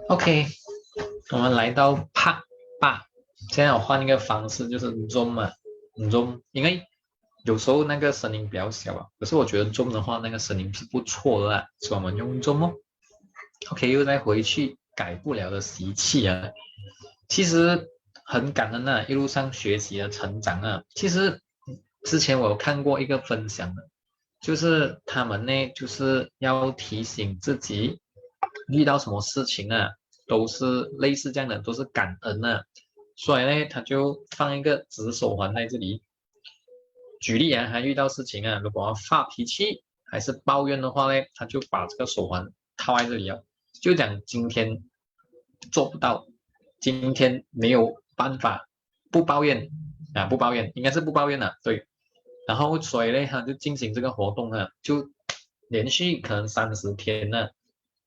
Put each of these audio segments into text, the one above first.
OK，我们来到 Part 8，现在我换一个方式，就是 Zoom 啊，Zoom，因为有时候那个声音比较小啊，可是我觉得 Zoom 的话，那个声音是不错的啦，所以我们用 Zoom 哦。OK，又再回去改不了的习气啊，其实很感恩啊，一路上学习的成长啊。其实之前我有看过一个分享的，就是他们呢就是要提醒自己，遇到什么事情啊，都是类似这样的，都是感恩啊。所以呢，他就放一个纸手环在这里。举例啊，他遇到事情啊，如果要发脾气还是抱怨的话呢，他就把这个手环套在这里哦，就讲今天做不到，今天没有办法，不抱怨啊，不抱怨，应该是不抱怨了，对。然后所以呢，他就进行这个活动啊，就连续可能30天呢，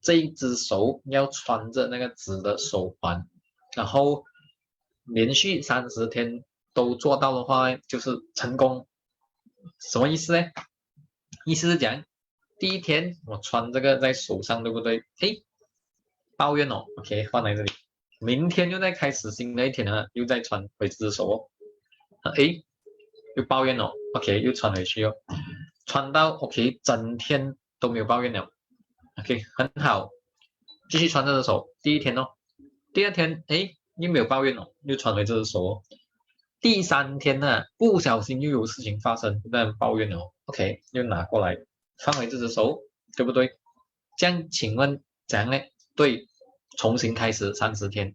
这一只手要穿着那个纸的手环，然后连续30天都做到的话，就是成功。什么意思呢？意思是讲，第一天我穿这个在手上，对不对？嘿，抱怨哦，OK，放在这里。明天又在开始新的一天了，又在穿回这只手哦。诶，又抱怨哦，OK，又穿回去哦，穿到 OK，整天都没有抱怨了，OK，很好，继续穿这只手。第一天哦，第二天诶又没有抱怨哦，又穿回这只手哦。第3天呢，不小心又有事情发生，又在抱怨哦，OK，又拿过来放回这只手，对不对？这样请问怎样呢？对，重新开始30天，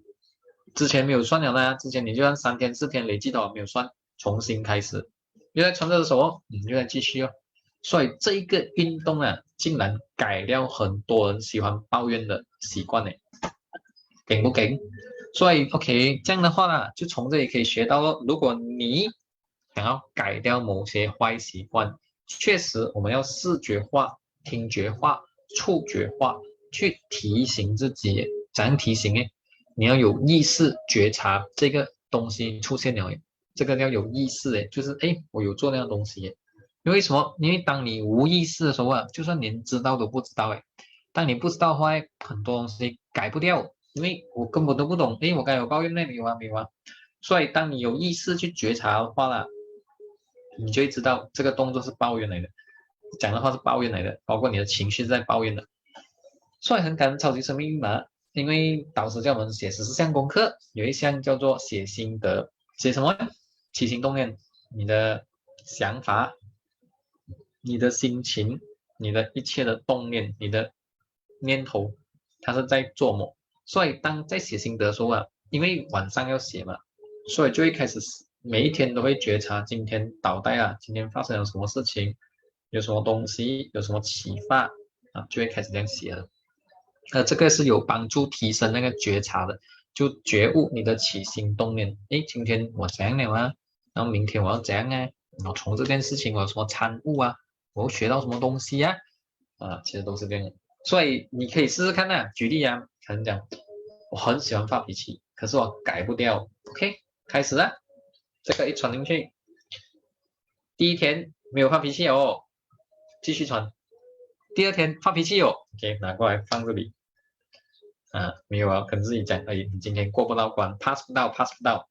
之前没有算了呢，之前你就按3天4天累计到没有算，重新开始，又在穿这只手哦，又在继续哦。所以这一个运动啊，竟然改掉很多人喜欢抱怨的习惯呢，给不给？所以 OK，这样的话呢，就从这里可以学到了，如果你想要改掉某些坏习惯，确实我们要视觉化、听觉化、触觉化去提醒自己。怎样提醒呢？你要有意识觉察这个东西出现了，这个要有意识诶，就是我有做那样东西耶。因为什么？因为当你无意识的时候啊，就算连知道都不知道诶，当你不知道的话，很多东西改不掉，因为我根本都不懂。我该有抱怨那没有啊，没有啊。所以当你有意识去觉察的话啦，你就会知道这个动作是抱怨来的，讲的话是抱怨来的，包括你的情绪是在抱怨的。所以很感恩超级生命密码，因为导师叫我们写14项功课，有一项叫做写心得，写什么？起心动念，你的想法，你的心情，你的一切的动念，你的念头，它是在做梦。所以当在写心得的时候啊，因为晚上要写嘛，所以就会开始每一天都会觉察今天倒带啊，今天发生了什么事情，有什么东西，有什么启发啊，就会开始这样写了。这个是有帮助提升那个觉察的，就觉悟你的起心动念。今天我怎样了啊？然后明天我要怎样啊？然后从这件事情我有什么参悟啊？我学到什么东西呀、其实都是这样的。所以你可以试试看呐、举例啊，可能讲我很喜欢发脾气，可是我改不掉。OK，开始啊，这个一传进去，第一天没有发脾气哦，继续传。第二天发脾气哦，OK，拿过来放这里。没有啊，跟自己讲而已。你今天过不到关，pass 不到，pass 不到。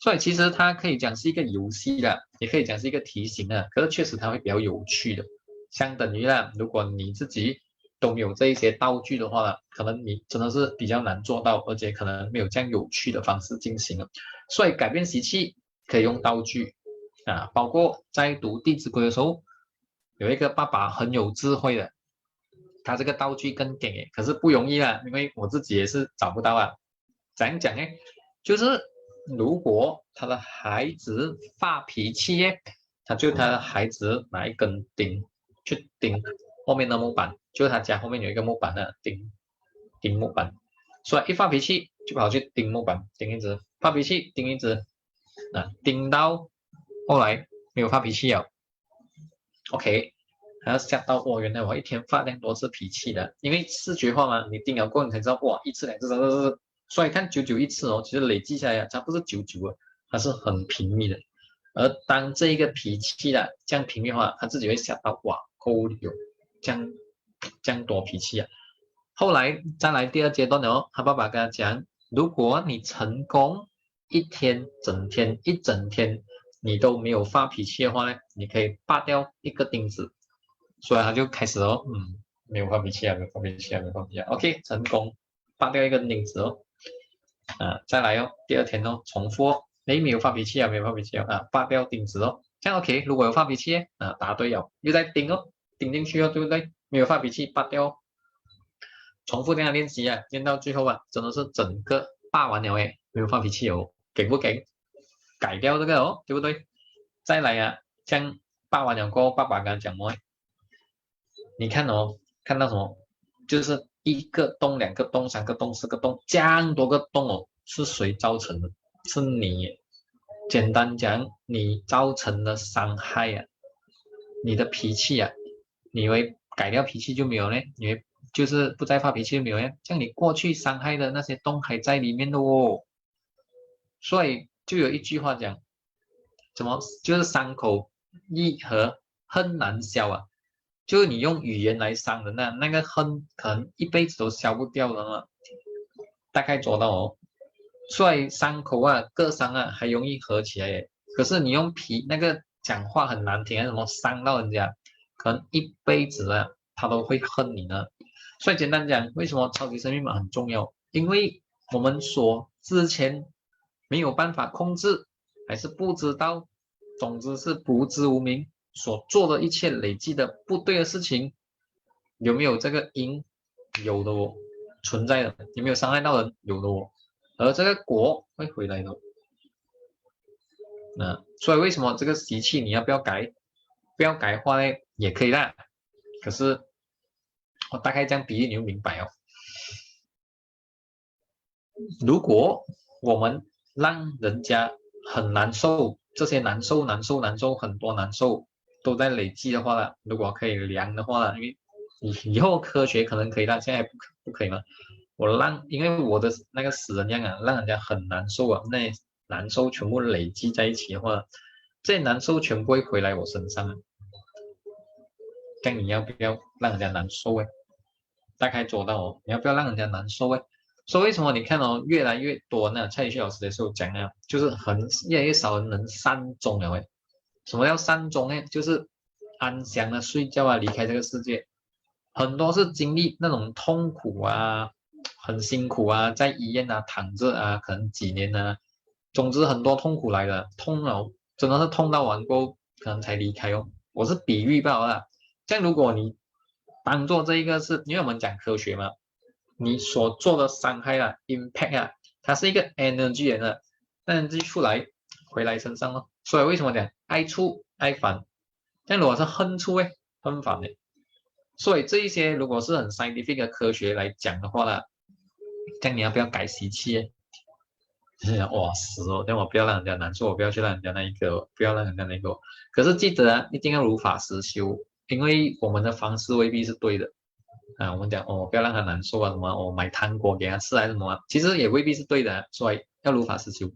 所以其实它可以讲是一个游戏的，也可以讲是一个题型的。可是确实它会比较有趣的，相等于啦，如果你自己都没有这一些道具的话，可能你真的是比较难做到，而且可能没有这样有趣的方式进行了。所以改变习气可以用道具包括在读《弟子规》的时候，有一个爸爸很有智慧的，他这个道具更给，可是不容易啦，因为我自己也是找不到啊。怎样讲呢？就是如果他的孩子发脾气耶，他的孩子拿一根钉去钉后面的木板，就是他家后面有一个木板的钉木板，所以一发脾气就跑去钉木板，钉一直发脾气钉一直，钉到后来没有发脾气了，OK，还要吓到我，原来我一天发这样多次脾气的，因为视觉化嘛，你定了过后你才知道，哇，一次两次三次四次，所以看久一次哦，其实累计下来它不是久啊，它是很频密的。而当这一个脾气的这样频密化，他自己会想到，哇，够有这样多脾气啊，后来再来第二阶段哦，他爸爸跟他讲，如果你成功一整天你都没有发脾气的话呢，你可以拔掉一个钉子。所以他就开始哦，没有发脾气啊，没有发脾气啊，没有发脾气啊。OK，成功拔掉一个钉子哦。再来哦，第二天哦，重复哦，没有发脾气啊，没有发脾气啊，拔掉钉子哦。这样 OK，如果有发脾气答对了，又再钉哦，钉进去哦，对不对？没有发脾气，拔掉哦。重复这样练习啊，练到最后啊，真的是整个拔完了诶，没有发脾气哦，给不给？改掉这个哦，对不对？再来啊，这样拔完了过后，爸爸跟他讲哦，你看哦，看到什么？就是一个洞、两个洞、三个洞、四个洞，这样多个洞哦，是谁造成的？是你。简单讲，你造成的伤害呀、你的脾气啊，你以为改掉脾气就没有呢？你会就是不再发脾气就没有呢？像你过去伤害的那些洞还在里面的哦。所以就有一句话讲，怎么就是伤口一和恨难消啊？就是你用语言来伤人那个恨可能一辈子都消不掉的嘛。大概做到哦。所以伤口啊，割伤啊，还容易合起来耶。可是你用那个讲话很难听，什么伤到人家，可能一辈子啊，他都会恨你呢。所以简单讲，为什么超级生命码很重要？因为我们所之前没有办法控制，还是不知道，总之是不知无明所做的一切累积的不对的事情，有没有这个因？有的哦，存在的。有没有伤害到人？有的哦。而这个果会回来的。所以为什么这个习气你要不要改？不要改的话呢，也可以啦。可是我大概这样比喻你就明白哦。如果我们让人家很难受，这些难受很多难受都在累积的话呢，如果可以量的话呢，因为以后科学可能可以啦，现在不可以嘛。因为我的那个死人样啊，让人家很难受啊，那难受全部累积在一起的话，这些难受全部会回来我身上啊。这样你要不要让人家难受哎？大概做到哦，你要不要让人家难受哎？所以为什么你看哦，越来越多那蔡宇旭老师的时候讲啊，就是越来越少人能善终了哎。什么叫善终呢？就是安详的睡觉啊，离开这个世界。很多是经历那种痛苦啊，很辛苦啊，在医院啊躺着啊，可能几年啊，总之很多痛苦来的，痛了真的是痛到完过后，可能才离开哦。我是比喻罢了。像如果你当做这一个是，因为我们讲科学嘛，你所做的伤害啊，impact 啊，它是一个 energy 的，energy 出来回来身上哦。所以为什么讲爱触爱返？但如果是恨触诶，恨返诶。所以这一些如果是很 scientific 的科学来讲的话呢，这样你要不要改习气诶？就是想哇死哦，但我不要让人家难受，我不要去让人家那一个，不要让人家那个。可是记得啊，一定要如法实修，因为我们的方式未必是对的啊。我们讲哦，不要让他难受啊，什么我买糖果给他吃还是什么啊，其实也未必是对的啊，所以要如法实修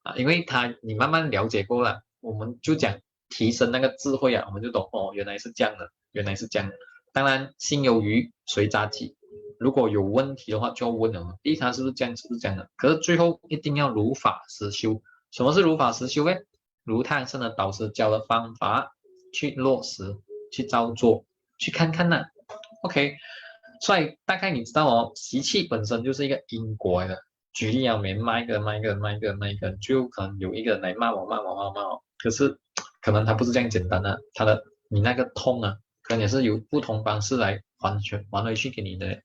啊。因为你慢慢了解过了，我们就讲提升那个智慧啊，我们就懂哦，原来是这样的，原来是这样的。当然，心有余谁扎己？如果有问题的话，就要问了。第一，他是不是这样，是不是这样的？可是最后一定要如法实修。什么是如法实修呢？如太上的导师教的方法去落实，去照做，去看看呢。OK，所以大概你知道哦，习气本身就是一个因果来的。举例啊，骂一个，就可能有一个人来骂我，可是可能他不是这样简单的，你那个痛啊。可能也是有不同方式来还回去给你的，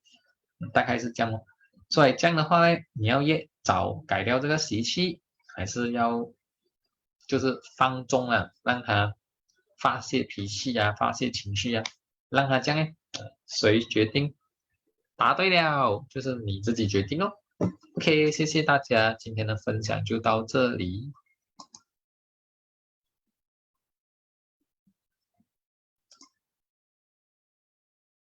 大概是这样哦。所以这样的话呢，你要越早改掉这个习气，还是要就是放纵啊，让他发泄脾气啊，发泄情绪啊，让他这样呢，谁决定？答对了，就是你自己决定哦。OK，谢谢大家，今天的分享就到这里。